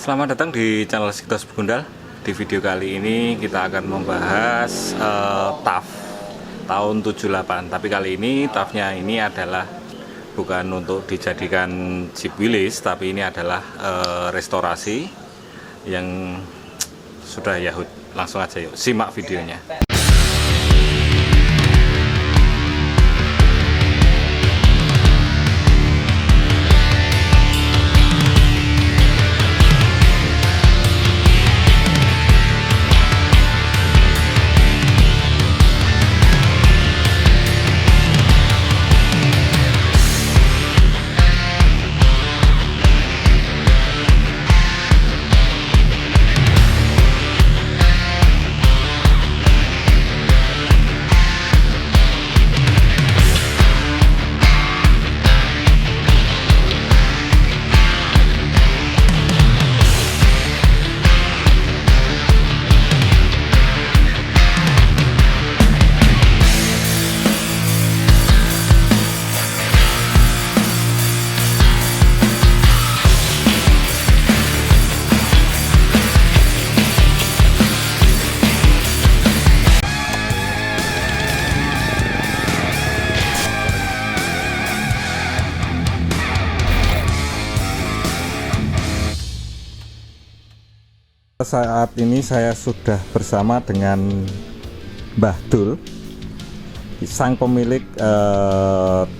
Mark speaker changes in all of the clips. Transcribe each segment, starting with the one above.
Speaker 1: Selamat datang di channel Sikitos Begundal. Di video kali ini kita akan membahas TAF tahun 78. Tapi kali ini TAF-nya ini adalah bukan untuk dijadikan Jeep Willys, tapi ini adalah restorasi yang sudah Yahud. Langsung aja yuk simak videonya. Saat ini saya sudah bersama dengan Mbah Dul, sang pemilik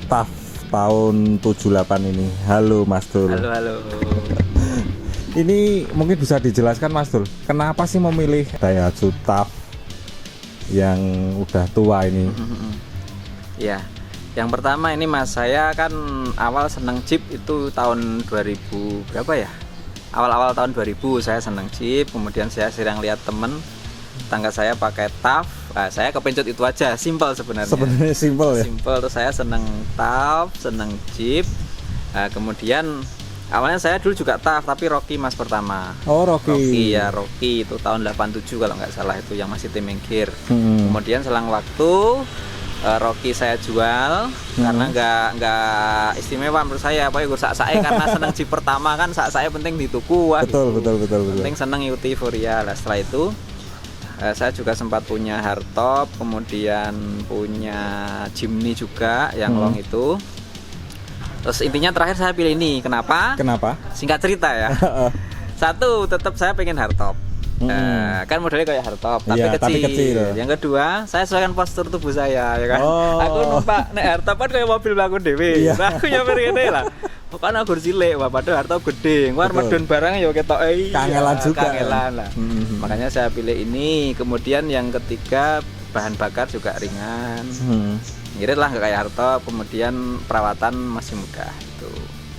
Speaker 1: TAF tahun 78 ini. Halo Mas Dul.
Speaker 2: Halo.
Speaker 1: Ini mungkin bisa dijelaskan Mas Dul, kenapa sih memilih Daihatsu TAF yang udah tua ini?
Speaker 2: Ya, yang pertama ini Mas, saya kan awal seneng Jeep itu tahun 2000 berapa ya? Awal-awal tahun 2000 saya seneng Jeep, kemudian saya sering lihat temen tangga saya pakai TAF. Nah, saya kepencut itu aja, simple sebenarnya.
Speaker 1: Sebenarnya simple ya.
Speaker 2: Simple, terus saya seneng TAF, seneng Jeep. Nah, kemudian awalnya saya dulu juga TAF, tapi Rocky Mas pertama.
Speaker 1: Oh, Rocky.
Speaker 2: Rocky itu tahun 87 kalau nggak salah, itu yang masih timing gear. Kemudian selang waktu Rocky saya jual karena nggak istimewa menurut saya. Pokoknya gue sak-sae karena seneng Jeep pertama kan, sak-sae penting di tuku.
Speaker 1: Betul.
Speaker 2: Penting seneng Euphoria. Lah setelah itu saya juga sempat punya hardtop, kemudian punya Jimny juga yang long itu. Terus intinya terakhir saya pilih ini. Kenapa? Singkat cerita ya. Satu, tetap saya pengen hardtop. Kan modelnya kayak hardtop tapi, kecil. Yang kedua, saya sesuaikan postur tubuh saya, ya kan. Aku numpak nek hardtop kan kayak mobil laku dhewe. Nah, aku nyamper ngene lah. Pokoknya aku cilik, padahal hardtop gede. War medun barang ya ketoke
Speaker 1: kangelan juga.
Speaker 2: Kangelan lah. Makanya saya pilih ini. Kemudian yang ketiga, bahan bakar juga ringan. Ngirit lah, nggak kayak hardtop. Kemudian perawatan masih mudah itu.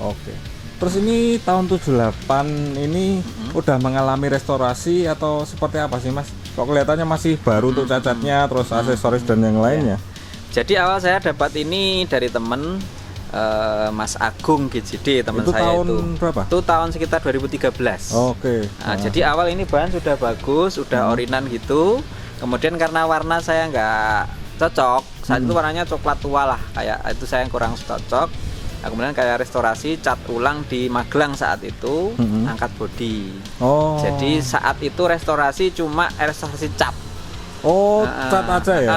Speaker 1: Oke. Terus ini tahun 78 ini udah mengalami restorasi atau seperti apa sih Mas? Kok kelihatannya masih baru untuk cacatnya, terus aksesoris dan yang lainnya.
Speaker 2: Jadi awal saya dapat ini dari temen Mas Agung GJD, teman saya
Speaker 1: tahun
Speaker 2: itu.
Speaker 1: Berapa?
Speaker 2: Itu tahun sekitar 2013.
Speaker 1: Oke.
Speaker 2: Nah, jadi awal ini bahan sudah bagus, sudah orinan gitu. Kemudian karena warna saya nggak cocok, saat itu warnanya coklat tua lah, kayak itu saya yang kurang cocok. Nah, kemudian kayak restorasi, cat ulang di Magelang saat itu, angkat bodi. Jadi saat itu restorasi cuma restorasi cat.
Speaker 1: Cat aja ya?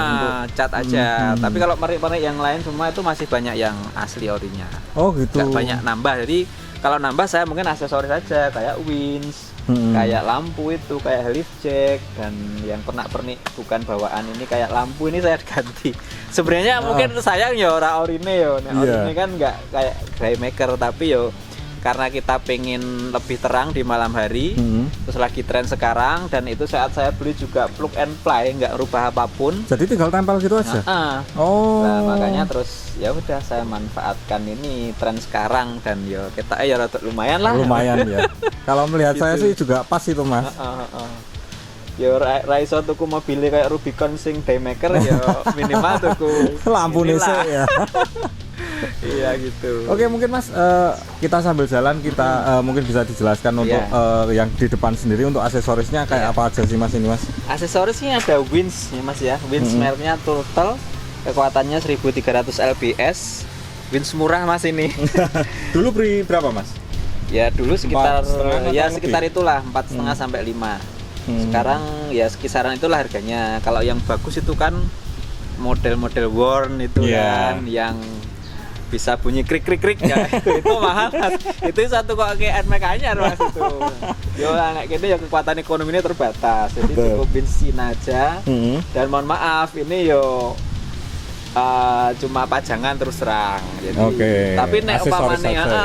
Speaker 2: Cat aja. Tapi kalau merik-merik yang lain semua itu masih banyak yang asli orinya.
Speaker 1: Oh gitu.
Speaker 2: Gak banyak nambah. Jadi kalau nambah saya mungkin aksesoris aja, kayak winch, kayak lampu itu, kayak lift jack, dan yang pernak-pernik bukan bawaan ini kayak lampu ini saya ganti. Sebenarnya mungkin sayang ya ora orine yo. Orine kan nggak kayak gray maker, tapi yo karena kita pengen lebih terang di malam hari, terus lagi tren sekarang, dan itu saat saya beli juga plug and play, nggak rubah apapun.
Speaker 1: Jadi tinggal tempel gitu aja.
Speaker 2: Nah, makanya terus ya udah saya manfaatkan ini tren sekarang, dan yo kita ya lumayan lah.
Speaker 1: Lumayan ya. Kalau melihat gitu. Saya sih juga pas itu Mas.
Speaker 2: Ya raiso tuku mobilnya kayak Rubicon sing daymaker ya minimal tuku
Speaker 1: lampu nese ya.
Speaker 2: Iya gitu.
Speaker 1: Oke, mungkin Mas kita sambil jalan kita mungkin bisa dijelaskan untuk yang di depan sendiri untuk aksesorisnya kayak apa aja sih Mas ini Mas?
Speaker 2: Aksesorisnya ada winch ya Mas ya. Winch mereknya Turtle, kekuatannya 1300 lbs. Winch murah Mas ini.
Speaker 1: Dulu beli berapa Mas?
Speaker 2: Ya dulu sekitar
Speaker 1: 4,5
Speaker 2: ya
Speaker 1: atau
Speaker 2: sekitar
Speaker 1: lebih?
Speaker 2: itulah 4,5 sampai 5.
Speaker 1: Hmm.
Speaker 2: Sekarang ya kisaran itulah harganya. Kalau yang bagus itu kan model-model worn itu
Speaker 1: Iya.
Speaker 2: kan yang bisa bunyi krik krik krik ya itu mahal Mas. Itu satu kok kayak NMAX anyar Mas itu. Yo anak gitu ya kekuatan ekonominya terbatas. Jadi
Speaker 1: Betul.
Speaker 2: cukup bensin aja.
Speaker 1: Hmm.
Speaker 2: Dan mohon maaf ini yo cuma pajangan terus terang. Jadi,
Speaker 1: Oke.
Speaker 2: tapi nek
Speaker 1: Aksesoris
Speaker 2: umpamane
Speaker 1: saja ya.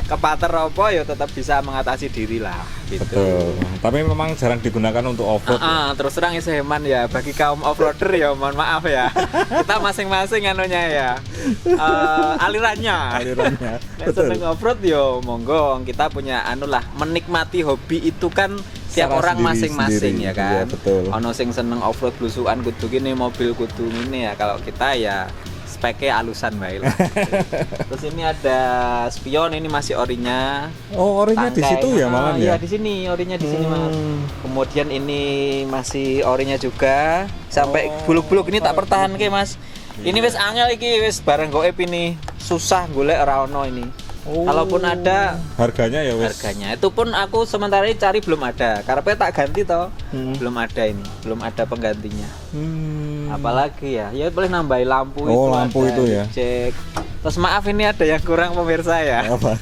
Speaker 2: kepater apa ya tetap bisa mengatasi diri lah gitu.
Speaker 1: Betul. Tapi memang jarang digunakan untuk off-road. Ya?
Speaker 2: Terus terang isi heman ya bagi kaum offroader ya mohon maaf ya. Kita masing-masing anunya ya. Alirannya.
Speaker 1: Alirannya.
Speaker 2: Nek
Speaker 1: Betul.
Speaker 2: seneng offroad yo monggo kita punya anu lah menikmati hobi itu kan tiap
Speaker 1: Secara
Speaker 2: orang
Speaker 1: sendiri-
Speaker 2: masing-masing
Speaker 1: sendiri.
Speaker 2: ya kan.
Speaker 1: Iya, betul.
Speaker 2: Ono sing seneng offroad blusukan kudu gini mobil kudu ini ya. Kalau kita ya speknya alusan bae lah. Terus ini ada spion ini masih orinya.
Speaker 1: Oh, orinya di
Speaker 2: Tangkai.
Speaker 1: situ ya malam ya.
Speaker 2: Iya di sini orinya di sini Mas.
Speaker 1: Hmm.
Speaker 2: Kemudian ini masih orinya juga sampai buluk-buluk ini tak pertahan ke Mas. Ini wis angel iki wis bareng goib ini susah golek ora ono ini.
Speaker 1: Oh.
Speaker 2: Kalaupun ada
Speaker 1: Harganya ya wes.
Speaker 2: harganya itu pun aku sementara ini cari belum ada. Karena tak ganti toh.
Speaker 1: Hmm.
Speaker 2: Belum ada ini, belum ada penggantinya.
Speaker 1: Hmm.
Speaker 2: Apalagi ya, ya boleh nambahin lampu
Speaker 1: Oh, lampu
Speaker 2: ada,
Speaker 1: itu ya.
Speaker 2: dicek. Terus maaf ini ada yang kurang pemirsa ya.
Speaker 1: Apa?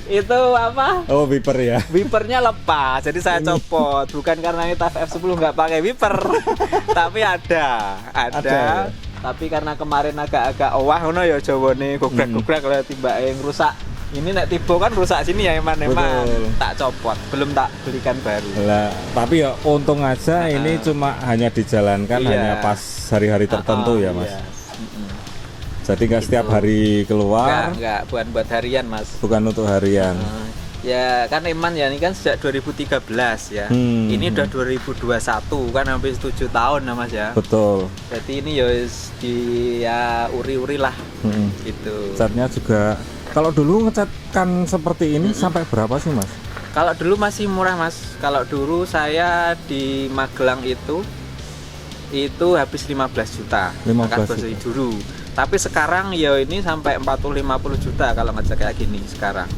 Speaker 2: Itu apa?
Speaker 1: Oh, wiper ya.
Speaker 2: Wipernya lepas, jadi saya copot. Bukan karena ini TAF F10 nggak pakai wiper, tapi ada.
Speaker 1: Ada, ya?
Speaker 2: Tapi karena kemarin agak-agak wah, ngono ya Jawa nih, gograk-gograk kalau tiba yang rusak. Ini nek tiba kan rusak sini ya eman.
Speaker 1: Betul.
Speaker 2: Tak copot, belum tak belikan baru.
Speaker 1: Lah, tapi ya untung aja ini cuma hanya dijalankan
Speaker 2: Iya.
Speaker 1: hanya pas hari-hari tertentu ya, Mas.
Speaker 2: Iya. Mm-mm.
Speaker 1: Jadi nggak setiap hari keluar,
Speaker 2: Enggak, buat harian Mas.
Speaker 1: bukan untuk harian.
Speaker 2: Ya kan Eman ya ini kan sejak 2013 ya.
Speaker 1: Hmm.
Speaker 2: Ini udah 2021 kan hampir 7 tahun nah Mas ya.
Speaker 1: Betul.
Speaker 2: Jadi ini ya wis di ya uri-uri lah
Speaker 1: Hmm.
Speaker 2: gitu.
Speaker 1: Catnya juga kalau dulu ngecatkan seperti ini sampai berapa sih, Mas?
Speaker 2: Kalau dulu masih murah Mas. Kalau dulu saya di Magelang itu habis 15 juta.
Speaker 1: 15
Speaker 2: Makan bakso
Speaker 1: juta.
Speaker 2: dulu. Tapi sekarang ya ini sampai 40-50 juta kalau ngecat kayak gini sekarang.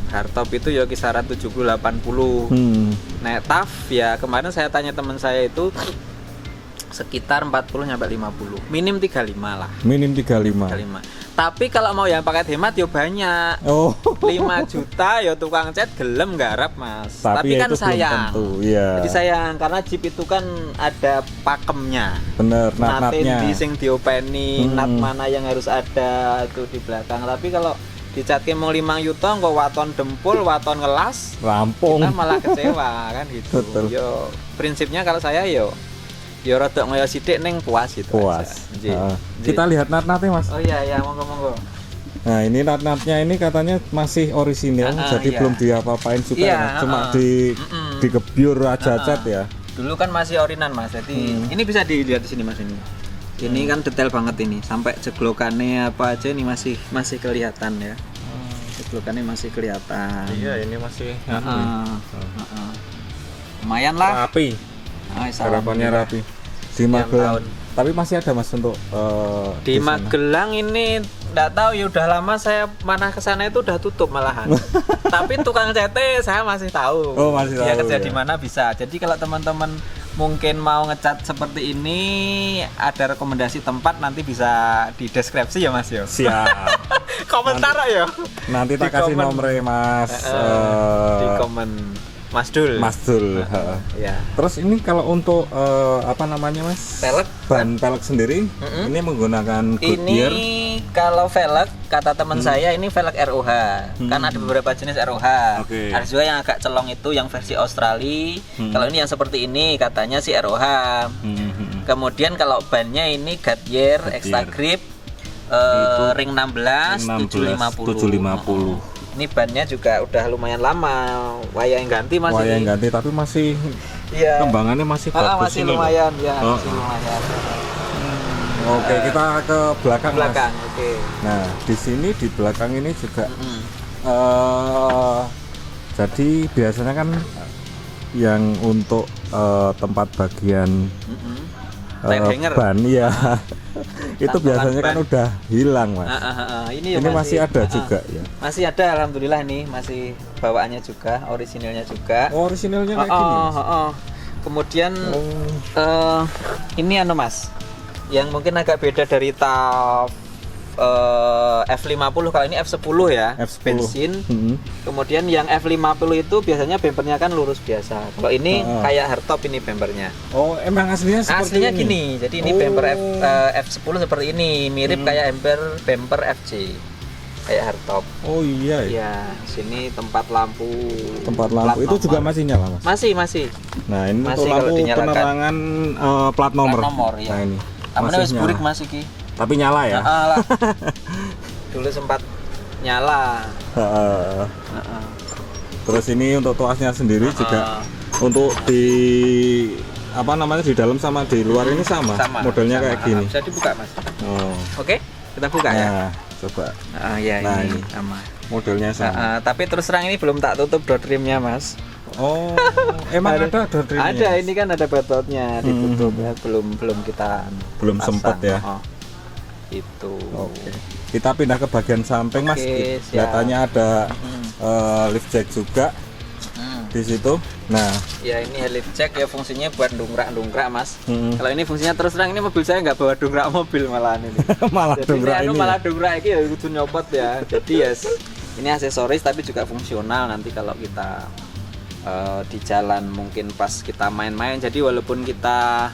Speaker 2: Hardtop itu ya kisaran 70-80.
Speaker 1: Hmm.
Speaker 2: Nah, TAF ya kemarin saya tanya teman saya itu sekitar 40 sampai 50. Minim 35 lah.
Speaker 1: Minim 35.
Speaker 2: 35. Tapi kalau mau yang paket hemat ya banyak.
Speaker 1: Oh.
Speaker 2: 5 juta ya tukang cat gelem garap Mas. Tapi
Speaker 1: ya
Speaker 2: kan
Speaker 1: itu belum
Speaker 2: sayang.
Speaker 1: tentu, iya.
Speaker 2: Jadi sayang karena Jeep itu kan ada pakemnya.
Speaker 1: Bener,
Speaker 2: Natin
Speaker 1: nat-natnya.
Speaker 2: di sing diopeni, nat mana yang harus ada itu di belakang. Tapi kalau dicatke mau 5 yuto kok waton dempul, waton ngelas,
Speaker 1: Rampung.
Speaker 2: kita malah kecewa kan gitu.
Speaker 1: Betul.
Speaker 2: Yo prinsipnya kalau saya yo rada ngoyo sithik ning puas gitu
Speaker 1: Puas.
Speaker 2: aja. Nggih.
Speaker 1: Heeh.
Speaker 2: Nggih.
Speaker 1: Kita lihat nat-natnya, Mas.
Speaker 2: Oh iya ya monggo.
Speaker 1: Nah, ini nat-natnya ini katanya masih orisinil, jadi
Speaker 2: iya.
Speaker 1: belum diapa-apain juga
Speaker 2: Iya,
Speaker 1: ya, Mas. Cuma
Speaker 2: Mm-mm.
Speaker 1: digebyur aja cat ya.
Speaker 2: Dulu kan masih orinan Mas. Jadi ini bisa dilihat di sini Mas ini. Ini kan detail banget ini. Sampai jeglokannya apa aja ini masih kelihatan ya. Jeglokannya masih kelihatan.
Speaker 1: Iya, ini masih
Speaker 2: Heeh. Lumayan lah.
Speaker 1: rapi. Harapannya rapi. Di Magelang.
Speaker 2: tahun.
Speaker 1: Tapi masih ada Mas untuk
Speaker 2: Di
Speaker 1: sana.
Speaker 2: Magelang ini enggak tahu ya udah lama saya mana ke sana itu udah tutup malahan. Tapi tukang CT saya masih tahu.
Speaker 1: Oh, masih
Speaker 2: Dia
Speaker 1: tahu,
Speaker 2: kerja
Speaker 1: ya.
Speaker 2: di mana bisa. Jadi kalau teman-teman mungkin mau ngecat seperti ini ada rekomendasi tempat nanti bisa di deskripsi ya Mas yo.
Speaker 1: Siap.
Speaker 2: Komentar ya.
Speaker 1: Nanti tak
Speaker 2: Di
Speaker 1: kasih
Speaker 2: komen.
Speaker 1: nomornya Mas
Speaker 2: Di komen Mas Dul.
Speaker 1: Mas Dul. Heeh.
Speaker 2: Ya.
Speaker 1: Terus ini kalau untuk apa namanya Mas?
Speaker 2: Pelek.
Speaker 1: Ban pelek sendiri ini menggunakan Goodyear.
Speaker 2: Ini kalau velg kata teman saya ini velg ROH. Kan ada beberapa jenis ROH.
Speaker 1: Oke.
Speaker 2: Ada juga yang agak celong itu yang versi Australia. Kalau ini yang seperti ini katanya si ROH. Kemudian kalau bannya ini Goodyear Extra Grip ring 16 750. Ini bannya juga udah lumayan lama. Wayang ganti masih.
Speaker 1: Wayang ganti tapi masih
Speaker 2: Iya.
Speaker 1: kembangannya masih bagus
Speaker 2: Masih
Speaker 1: ini loh.
Speaker 2: lumayan ya,
Speaker 1: Oh.
Speaker 2: masih lumayan.
Speaker 1: Oke, kita ke belakang, Mas.
Speaker 2: Belakang, oke.
Speaker 1: Nah, di sini di belakang ini juga
Speaker 2: Mm.
Speaker 1: jadi biasanya kan yang untuk tempat bagian
Speaker 2: Mm-mm. Rem hanger.
Speaker 1: ban ya. Itu biasanya kan
Speaker 2: ban.
Speaker 1: udah hilang Mas.
Speaker 2: Ini ya
Speaker 1: masih ada juga ya.
Speaker 2: Masih ada, alhamdulillah nih, masih bawaannya juga, orisinilnya juga.
Speaker 1: Oh, orisinalnya kayak gini. Mas?
Speaker 2: Kemudian ini Mas, yang mungkin agak beda dari TAF F50, kalau ini F10 ya,
Speaker 1: F10.
Speaker 2: bensin. Kemudian yang F50 itu biasanya bempernya kan lurus biasa. Kalau ini kayak hardtop ini bempernya.
Speaker 1: Oh, emang aslinya seperti
Speaker 2: Aslinya
Speaker 1: ini?
Speaker 2: gini. Jadi ini bemper F10 seperti ini, mirip kayak bemper FC. Kayak hardtop.
Speaker 1: Oh iya ya.
Speaker 2: Ya, sini tempat lampu.
Speaker 1: Tempat lampu itu juga masih nyala Mas?
Speaker 2: Masih.
Speaker 1: Nah, ini
Speaker 2: Masih
Speaker 1: untuk
Speaker 2: kalau
Speaker 1: lampu
Speaker 2: dinyalakan.
Speaker 1: penerangan plat nomor.
Speaker 2: Plat nomor ya.
Speaker 1: Nah, ini.
Speaker 2: Namanya wis
Speaker 1: nyala.
Speaker 2: burik Mas iki.
Speaker 1: Tapi nyala ya?
Speaker 2: Lah. Dulu sempat nyala.
Speaker 1: Terus ini untuk tuasnya sendiri juga untuk di apa namanya di dalam sama di luar ini sama modelnya kayak gini.
Speaker 2: Bisa dibuka Mas.
Speaker 1: Oh.
Speaker 2: Oke, kita buka ya.
Speaker 1: Nah, coba.
Speaker 2: Ya
Speaker 1: Nah,
Speaker 2: ini
Speaker 1: ini.
Speaker 2: sama.
Speaker 1: Modelnya sama.
Speaker 2: Tapi terus terang ini belum tak tutup door trimnya Mas.
Speaker 1: Oh, emang ada door trimnya?
Speaker 2: Ada, ini kan ada batotnya ditutup ya, belum kita
Speaker 1: belum
Speaker 2: pasang.
Speaker 1: sempat ya.
Speaker 2: Itu.
Speaker 1: Oke. Kita pindah ke bagian samping Mas.
Speaker 2: Oke, siap.
Speaker 1: Kelihatannya ada lift jack juga di situ. Nah,
Speaker 2: Ya ini lift jack ya, fungsinya buat dongkrak Mas.
Speaker 1: Mm.
Speaker 2: Kalau ini fungsinya terus terang, ini mobil saya nggak bawa dongkrak mobil malahan ini.
Speaker 1: malah
Speaker 2: Jadi
Speaker 1: dongkrak
Speaker 2: ini
Speaker 1: ini.
Speaker 2: malah dongkrak ini ya kudu nyopot ya. Jadi ya ini aksesoris tapi juga fungsional nanti kalau kita di jalan mungkin pas kita main-main. Jadi walaupun kita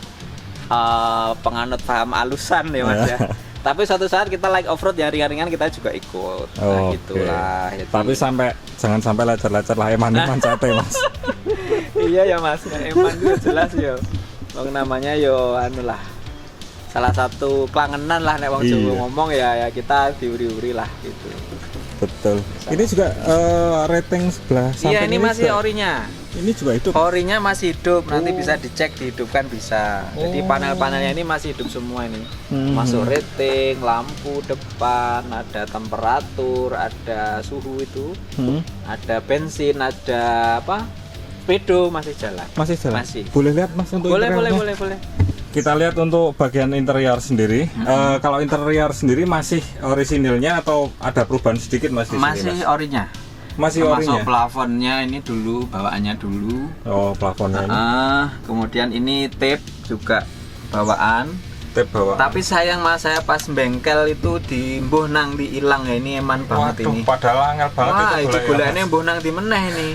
Speaker 2: penganut paham alusan ya Mas ya. Tapi suatu saat kita like off-road ya, ringan-ringan kita juga ikut. Nah,
Speaker 1: Oke.
Speaker 2: gitulah. Jadi,
Speaker 1: Tapi jangan sampai lecet-lecet lah eman-eman sate Mas.
Speaker 2: iya ya Mas, eman itu jelas ya. Wong namanya yo anu lah. Salah satu kelangenan lah nek wong Jawa
Speaker 1: Iya.
Speaker 2: ngomong ya kita diuri-uri lah gitu.
Speaker 1: Betul. Ini juga rating sebelah samping.
Speaker 2: Iya, ini masih
Speaker 1: juga-
Speaker 2: orinya.
Speaker 1: Ini juga hidup.
Speaker 2: Orinya masih hidup, nanti
Speaker 1: Oh.
Speaker 2: bisa dicek dihidupkan bisa. Jadi
Speaker 1: Oh.
Speaker 2: panel-panelnya ini masih hidup semua ini.
Speaker 1: Hmm.
Speaker 2: Masuk rating, lampu depan, ada temperatur, ada suhu itu, ada bensin, ada apa? Speedo masih jalan.
Speaker 1: Masih jalan.
Speaker 2: Masih.
Speaker 1: Boleh lihat Mas untuk
Speaker 2: Boleh.
Speaker 1: interiornya? Kita lihat untuk bagian interior sendiri. Kalau interior sendiri masih orisinilnya atau ada perubahan sedikit Mas di sini,
Speaker 2: Masih
Speaker 1: Mas?
Speaker 2: orinya.
Speaker 1: Masih
Speaker 2: Termasuk
Speaker 1: orinya.
Speaker 2: plafonnya ini dulu, bawaannya dulu.
Speaker 1: Oh, plafonnya ini.
Speaker 2: Kemudian ini tape juga bawaan.
Speaker 1: Tape bawaan.
Speaker 2: Tapi sayang Mas, saya pas bengkel itu dimbuh nang diilang ya, ini eman banget
Speaker 1: Waduh,
Speaker 2: ini.
Speaker 1: padahal angel banget
Speaker 2: Wah, itu
Speaker 1: goleknya,
Speaker 2: golekane
Speaker 1: Mas.
Speaker 2: mbuh nang di meneh ini.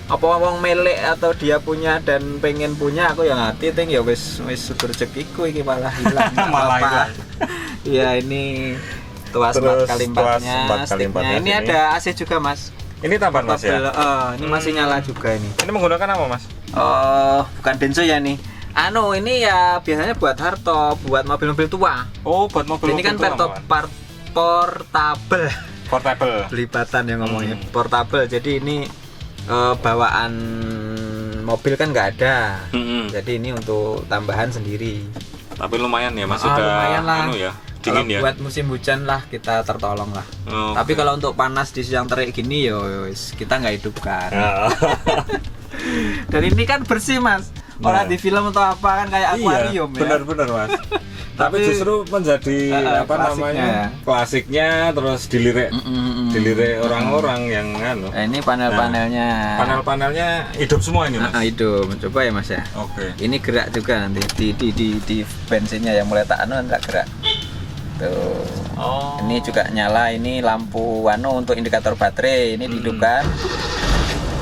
Speaker 2: Apa wong melek atau dia punya dan pengen punya, aku yang hati ting ya wis syukur rezekiku iki malah hilang. Nggak
Speaker 1: Malah
Speaker 2: apa-apa.
Speaker 1: hilang.
Speaker 2: Iya, ini tuas
Speaker 1: Terus
Speaker 2: 4x4-nya,
Speaker 1: tuas 4x4-nya
Speaker 2: sticknya. Ini
Speaker 1: sini.
Speaker 2: ada AC juga Mas.
Speaker 1: Ini tambahan Mas ya?
Speaker 2: Ini masih nyala juga ini.
Speaker 1: Ini menggunakan apa Mas?
Speaker 2: Bukan Denso ya nih. Ini ya biasanya buat hardtop, buat mobil-mobil tua.
Speaker 1: Oh, buat mobil.
Speaker 2: Ini kan portable.
Speaker 1: portable.
Speaker 2: Belibatan yang ngomongnya. Portable. Jadi ini bawaan mobil kan nggak ada. Jadi ini untuk tambahan sendiri.
Speaker 1: Tapi lumayan ya Mas,
Speaker 2: Lumayan lah.
Speaker 1: ya.
Speaker 2: Kalau
Speaker 1: Dingin ya.
Speaker 2: buat musim hujan lah kita tertolong lah.
Speaker 1: Oh,
Speaker 2: Tapi kalau untuk panas di siang terik gini wis, kita nggak hidupkan. Dan ini kan bersih Mas. Orang di film atau apa kan kayak akuarium ya.
Speaker 1: Benar-benar Mas. Tapi justru menjadi apa
Speaker 2: klasiknya.
Speaker 1: namanya klasiknya, terus dilirik orang-orang yang anu.
Speaker 2: Ini panel-panelnya.
Speaker 1: Panel-panelnya hidup semua ini Mas.
Speaker 2: Hidup. Coba ya Mas ya.
Speaker 1: Oke.
Speaker 2: Ini gerak juga nanti di bensinnya yang mulai tak anu nanti gerak. Tuh.
Speaker 1: Oh.
Speaker 2: Ini juga nyala, ini lampu untuk indikator baterai ini dihidupkan.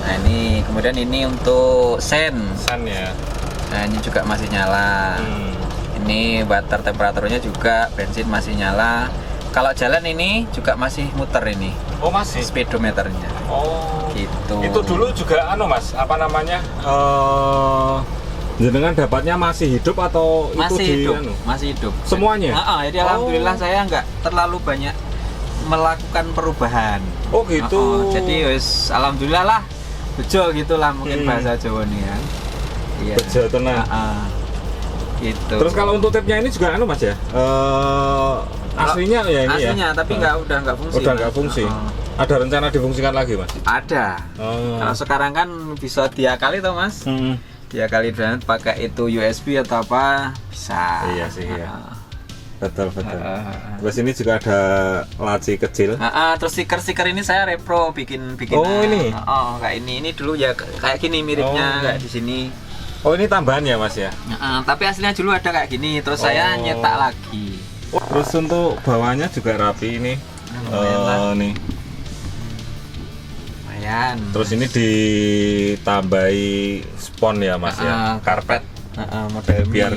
Speaker 2: Nah, ini kemudian ini untuk sen.
Speaker 1: Sen ya.
Speaker 2: Nah, ini juga masih nyala. Ini water temperaturnya juga, bensin masih nyala. Kalau jalan ini juga masih muter ini.
Speaker 1: Oh, masih.
Speaker 2: Speedometernya.
Speaker 1: Oh.
Speaker 2: Gitu.
Speaker 1: Itu dulu juga Mas, apa namanya? Jenengan dapatnya masih hidup atau
Speaker 2: masih
Speaker 1: itu
Speaker 2: hidup, masih hidup.
Speaker 1: Semuanya?
Speaker 2: Jadi alhamdulillah saya nggak terlalu banyak melakukan perubahan.
Speaker 1: Oh gitu.
Speaker 2: Jadi wis alhamdulillah lah. Bejo gitulah mungkin bahasa Jawa nih kan. Iya.
Speaker 1: Bejo tenang.
Speaker 2: Gitu.
Speaker 1: Terus kalau untuk tape-nya ini juga Mas ya? Aslinya ya ini ya?
Speaker 2: Aslinya, tapi udah nggak fungsi.
Speaker 1: Udah nggak fungsi. Ada rencana difungsikan lagi Mas?
Speaker 2: Ada. Kalau sekarang kan bisa diakali toh Mas. Ya kali dan pakai itu USB atau apa bisa.
Speaker 1: Iya sih ya. Betul. Terus ini juga ada laci kecil.
Speaker 2: Terus stiker ini saya repro bikin.
Speaker 1: Oh, ini.
Speaker 2: Kayak ini dulu ya kayak gini miripnya kayak di sini.
Speaker 1: Oh, ini tambahan ya Mas ya?
Speaker 2: Tapi aslinya dulu ada kayak gini, terus saya nyetak lagi.
Speaker 1: Terus untuk bawahnya juga rapi ini. Nih.
Speaker 2: Lumayan.
Speaker 1: Terus ini ditambahi spon ya Mas ya, karpet.
Speaker 2: Model
Speaker 1: biar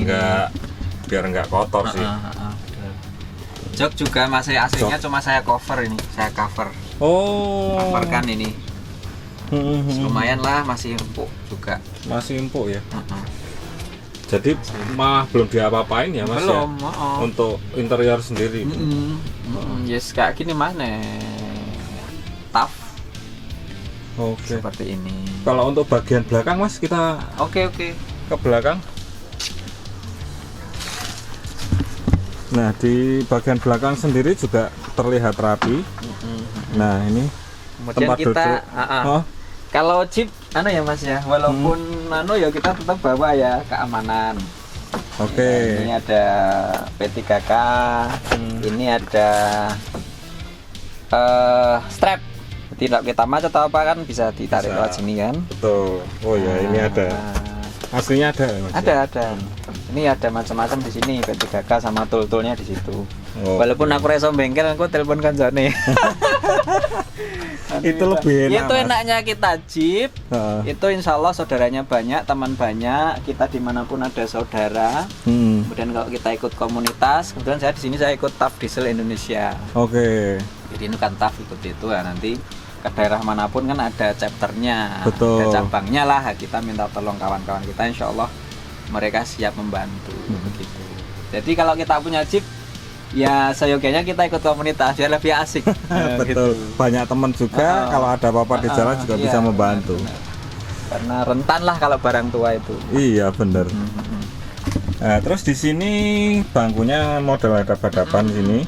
Speaker 1: nggak kotor sih.
Speaker 2: Jok juga masih aslinya cuma saya cover ini, saya cover. Coverkan ini. Lumayan lah, masih empuk juga.
Speaker 1: Masih empuk ya. Jadi malah belum diapa-apain ya Mas
Speaker 2: belum,
Speaker 1: ya? Untuk interior sendiri.
Speaker 2: Yes, kayak gini mana? Tough.
Speaker 1: Oke.
Speaker 2: Seperti ini.
Speaker 1: Kalau untuk bagian belakang Mas, kita
Speaker 2: Oke.
Speaker 1: ke belakang. Nah, di bagian belakang sendiri juga terlihat rapi. Nah, ini
Speaker 2: Kemudian
Speaker 1: tempat
Speaker 2: kita
Speaker 1: duduk.
Speaker 2: kalau Jeep ya Mas ya, walaupun ya kita tetap bawa ya keamanan.
Speaker 1: Oke.
Speaker 2: Ini ada P3K, ini ada strap. Jadi kalau kita macet atau apa kan bisa ditarik lewat sini kan.
Speaker 1: Betul. Oh ya, ini ada. Aslinya ada ya Mas?
Speaker 2: Ada. Ini ada macam-macam di sini, P3K sama tool-toolnya di situ. Walaupun aku reso bengkel, aku telepon kancane.
Speaker 1: Itu lebih enak.
Speaker 2: Itu
Speaker 1: Mas.
Speaker 2: enaknya kita Jeep. Itu insya Allah saudaranya banyak, teman banyak. Kita dimanapun ada saudara. Kemudian kalau kita ikut komunitas, kemudian saya di sini saya ikut TAF Diesel Indonesia.
Speaker 1: Oke.
Speaker 2: Jadi ini kan TAF ikut itu ya, nanti ke daerah manapun kan ada chapternya,
Speaker 1: Betul.
Speaker 2: ada cabangnya lah. Kita minta tolong kawan-kawan kita, insya Allah mereka siap membantu begitu. Jadi kalau kita punya Jeep, ya seyogianya kita ikut komunitas biar lebih asik.
Speaker 1: Betul. Banyak teman juga, kalau ada apa-apa di jalan juga bisa membantu.
Speaker 2: Benar. Karena rentan lah kalau barang tua itu.
Speaker 1: Iya bener. Nah, terus di sini bangkunya model hadap-hadapan sini.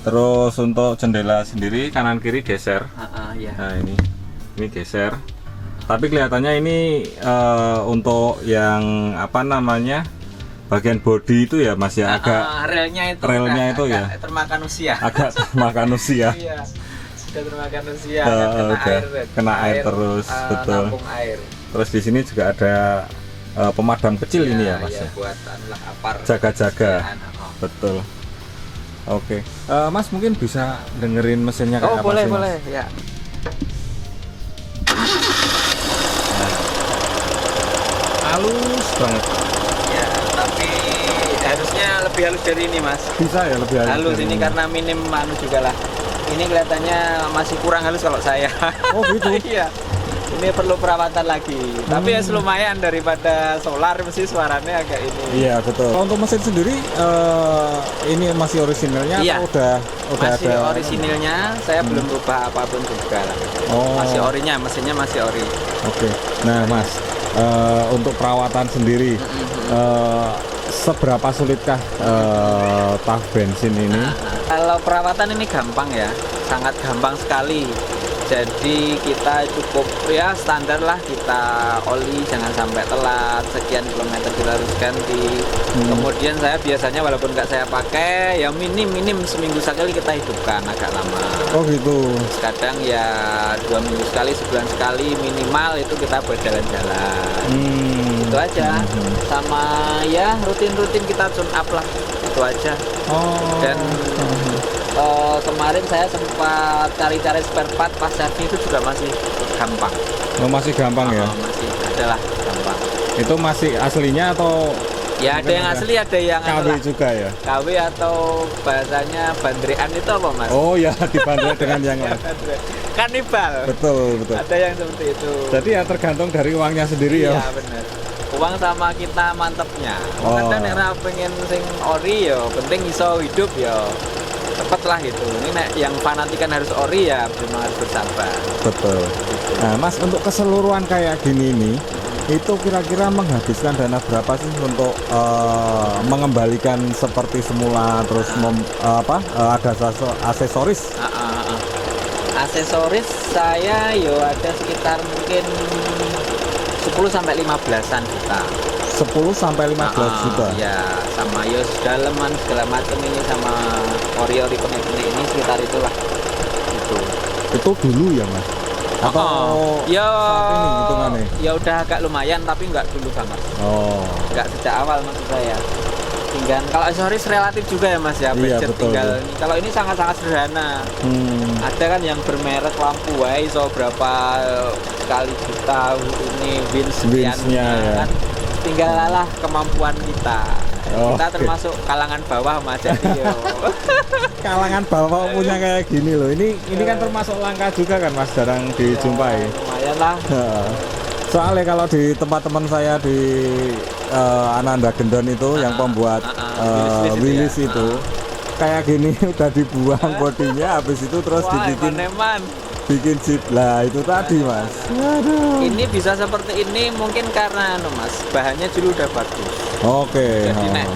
Speaker 1: Terus untuk jendela sendiri kanan kiri geser.
Speaker 2: Iya.
Speaker 1: Nah ini geser. Tapi kelihatannya ini untuk yang apa namanya bagian bodi itu ya Mas ya, agak relnya itu ya
Speaker 2: termakan usia.
Speaker 1: Agak termakan usia.
Speaker 2: Iya. Sudah termakan usia.
Speaker 1: Kena air terus, betul.
Speaker 2: Nampung air.
Speaker 1: Terus di sini juga ada pemadam kecil ini ya Mas ya.
Speaker 2: Buatan lah apar.
Speaker 1: Jaga-jaga. Betul. Oke. Mas mungkin bisa dengerin mesinnya kayak apa sih?
Speaker 2: Boleh ya.
Speaker 1: Halus banget.
Speaker 2: Ya, tapi harusnya lebih halus dari ini Mas.
Speaker 1: Bisa ya lebih halus.
Speaker 2: Halus ini karena minim juga lah. Ini kelihatannya masih kurang halus kalau saya.
Speaker 1: Oh gitu.
Speaker 2: Iya. Ini perlu perawatan lagi. Tapi ya lumayan daripada solar, mesti suaranya agak ini.
Speaker 1: Iya betul. Kalau untuk mesin sendiri ini masih orisinalnya atau udah
Speaker 2: masih
Speaker 1: ada?
Speaker 2: Orisinilnya, saya belum rubah apapun juga lah. Masih orinya, mesinnya masih ori.
Speaker 1: Oke. Nah Mas, untuk perawatan sendiri seberapa sulitkah TAF bensin ini?
Speaker 2: Kalau perawatan ini gampang ya, sangat gampang sekali. Jadi kita cukup ya standar lah, kita oli jangan sampai telat, sekian kilometer kita harus ganti. Kemudian saya biasanya walaupun nggak saya pakai ya minim seminggu sekali kita hidupkan agak lama.
Speaker 1: Oh gitu.
Speaker 2: Kadang ya 2 minggu sekali, sebulan sekali minimal itu kita berjalan-jalan. Itu aja. Sama ya rutin-rutin kita tune up lah, itu aja. Dan kemarin saya sempat cari-cari spare part pas servis itu juga masih gampang.
Speaker 1: Masih gampang ya?
Speaker 2: Masih adalah gampang.
Speaker 1: Itu masih aslinya atau?
Speaker 2: Ya ada yang asli, ada yang
Speaker 1: KW juga ya?
Speaker 2: KW atau bahasanya bandrean itu apa Mas?
Speaker 1: Oh ya, dibanding dengan yang lain.
Speaker 2: Kanibal.
Speaker 1: Betul.
Speaker 2: Ada yang seperti itu.
Speaker 1: Jadi ya tergantung dari uangnya sendiri ya?
Speaker 2: Iya benar. Uang sama kita mantepnya. Kadang nek pengen sing ori ya, penting iso hidup ya. Cepet lah gitu. Ini yang fanatikan harus ori ya memang harus bersabar.
Speaker 1: Betul. Nah Mas, untuk keseluruhan kayak gini nih, itu kira-kira menghabiskan dana berapa sih untuk mengembalikan seperti semula, terus ada aksesoris?
Speaker 2: Aksesoris saya yo ada sekitar mungkin 10 sampai 15-an juta.
Speaker 3: 10 sampai 15 juta.
Speaker 2: Ya, sama yos daleman segala macam ini sama ori-ori penik-penik ini sekitar itulah.
Speaker 3: Itu dulu ya Mas? Atau
Speaker 2: ya
Speaker 3: saat ini hitungannya?
Speaker 2: Ya udah agak lumayan tapi nggak dulu banget.
Speaker 3: Oh.
Speaker 2: Nggak sejak awal maksud saya. Tinggal kalau aksesoris relatif juga ya Mas ya,
Speaker 3: Iya,
Speaker 2: budget
Speaker 3: betul.
Speaker 2: tinggal ini. Kalau ini sangat-sangat sederhana. Ada kan yang bermerek lampu wae so berapa kali juta ini
Speaker 3: Winsnya ya.
Speaker 2: kan tinggal lah kemampuan kita.
Speaker 3: Oh,
Speaker 2: Kita
Speaker 3: oke.
Speaker 2: termasuk kalangan bawah Mas jadi yo.
Speaker 3: Kalangan bawah punya kayak gini loh. Ini kan termasuk langka juga kan Mas, jarang dijumpai.
Speaker 2: Ya, lumayan lah.
Speaker 3: Soalnya kalau di tempat teman saya di Ananda Gendon itu yang pembuat Willis
Speaker 2: ya.
Speaker 3: itu kayak gini udah dibuang bodinya, habis itu terus
Speaker 2: Wah,
Speaker 3: dibikin
Speaker 2: eman-eman.
Speaker 3: bikin jeep lah itu tadi Mas. Aduh.
Speaker 2: Ini bisa seperti ini mungkin karena Mas, bahannya dulu udah bagus.
Speaker 3: Oke.
Speaker 2: Jadi nek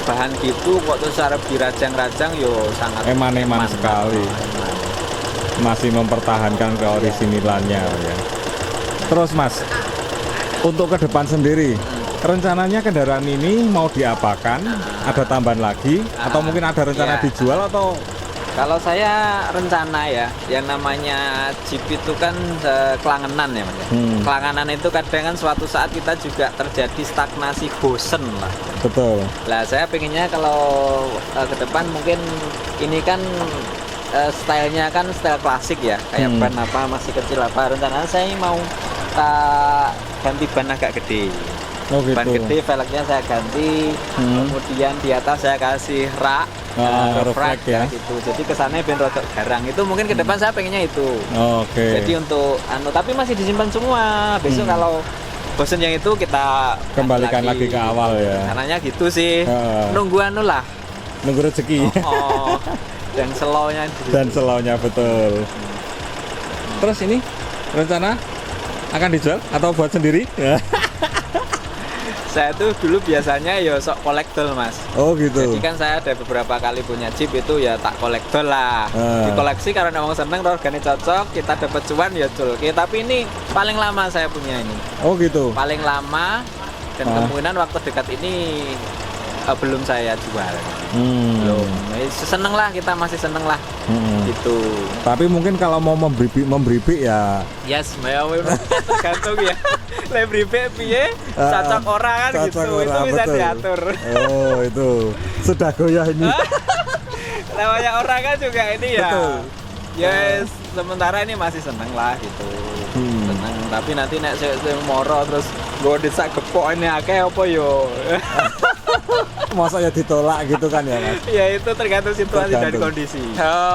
Speaker 2: bahan gitu kok terus cara dirajang-rajang yo sangat
Speaker 3: Eman-eman sekali.
Speaker 2: Eman.
Speaker 3: Masih mempertahankan keorisinilannya ya. Terus Mas, untuk ke depan sendiri, rencananya kendaraan ini mau diapakan? Ada tambahan lagi? Atau mungkin ada rencana
Speaker 2: Iya.
Speaker 3: dijual atau?
Speaker 2: Kalau saya rencana ya, yang namanya Jeep itu kan kelangenan ya Mas. Kelangenan itu kadang kan suatu saat kita juga terjadi stagnasi, bosen lah.
Speaker 3: Betul.
Speaker 2: Lah saya pengennya kalau ke depan mungkin ini kan stylenya kan style klasik ya, kayak ban apa masih kecil apa. Rencananya saya mau tak ganti ban agak gede.
Speaker 3: Oh gitu.
Speaker 2: Ban gede, velgnya saya ganti, kemudian di atas saya kasih rak,
Speaker 3: reflect ya.
Speaker 2: gitu. Jadi kesannya ben rodok garang. Itu mungkin ke depan saya pengennya itu.
Speaker 3: Oke.
Speaker 2: Jadi untuk tapi masih disimpan semua. Besok kalau bosen yang itu kita
Speaker 3: Kembalikan lagi ke awal ya.
Speaker 2: Caranya gitu sih. Nunggu lah.
Speaker 3: Nunggu rezeki.
Speaker 2: Oh, dan slownya
Speaker 3: Dan selaunya betul. Terus ini rencana akan dijual atau buat sendiri?
Speaker 2: saya tuh dulu biasanya ya sok kolektor Mas.
Speaker 3: Oh gitu.
Speaker 2: Jadi kan saya ada beberapa kali punya Jeep itu ya tak kolektor lah. Dikoleksi karena memang seneng, regane cocok, kita dapat cuan ya cul. Oke, tapi ini paling lama saya punya ini.
Speaker 3: Oh gitu.
Speaker 2: Paling lama dan kemungkinan waktu dekat ini belum saya jual. Belum. Seneng lah, kita masih seneng lah. Gitu.
Speaker 3: Tapi mungkin kalau mau memberi ya
Speaker 2: Yes, tergantung ya. Lebih piye cocok orang kan
Speaker 3: cocok
Speaker 2: gitu.
Speaker 3: orang,
Speaker 2: Itu bisa
Speaker 3: betul.
Speaker 2: diatur.
Speaker 3: Oh itu sudah goyah ini.
Speaker 2: Namanya orang kan juga ini ya.
Speaker 3: Betul.
Speaker 2: Yes, sementara ini masih seneng lah gitu. Seneng, tapi nanti nek sing moro terus gue desak gepok ini akeh apa yo.
Speaker 3: Masa ya ditolak gitu kan ya Mas?
Speaker 2: Ya itu tergantung situasi dan
Speaker 3: Tergantung.
Speaker 2: kondisi.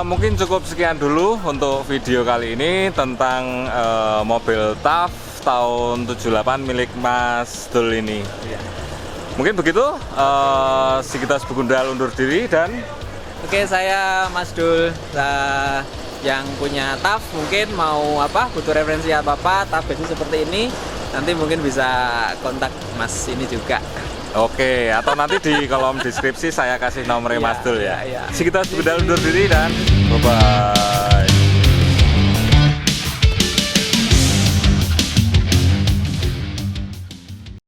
Speaker 1: Mungkin cukup sekian dulu untuk video kali ini tentang mobil TAF tahun 78 milik Mas Dul ini. Mungkin begitu, Sikitas Begundal undur diri dan
Speaker 2: Oke, saya Mas Dul, yang punya TAF mungkin mau butuh referensi apa TAF basic seperti ini, nanti mungkin bisa kontak Mas ini juga.
Speaker 1: oke, atau nanti di kolom deskripsi saya kasih nomornya
Speaker 2: Iya,
Speaker 1: Mas Dul ya.
Speaker 2: iya.
Speaker 1: Sikitas Begundal undur diri dan bye-bye.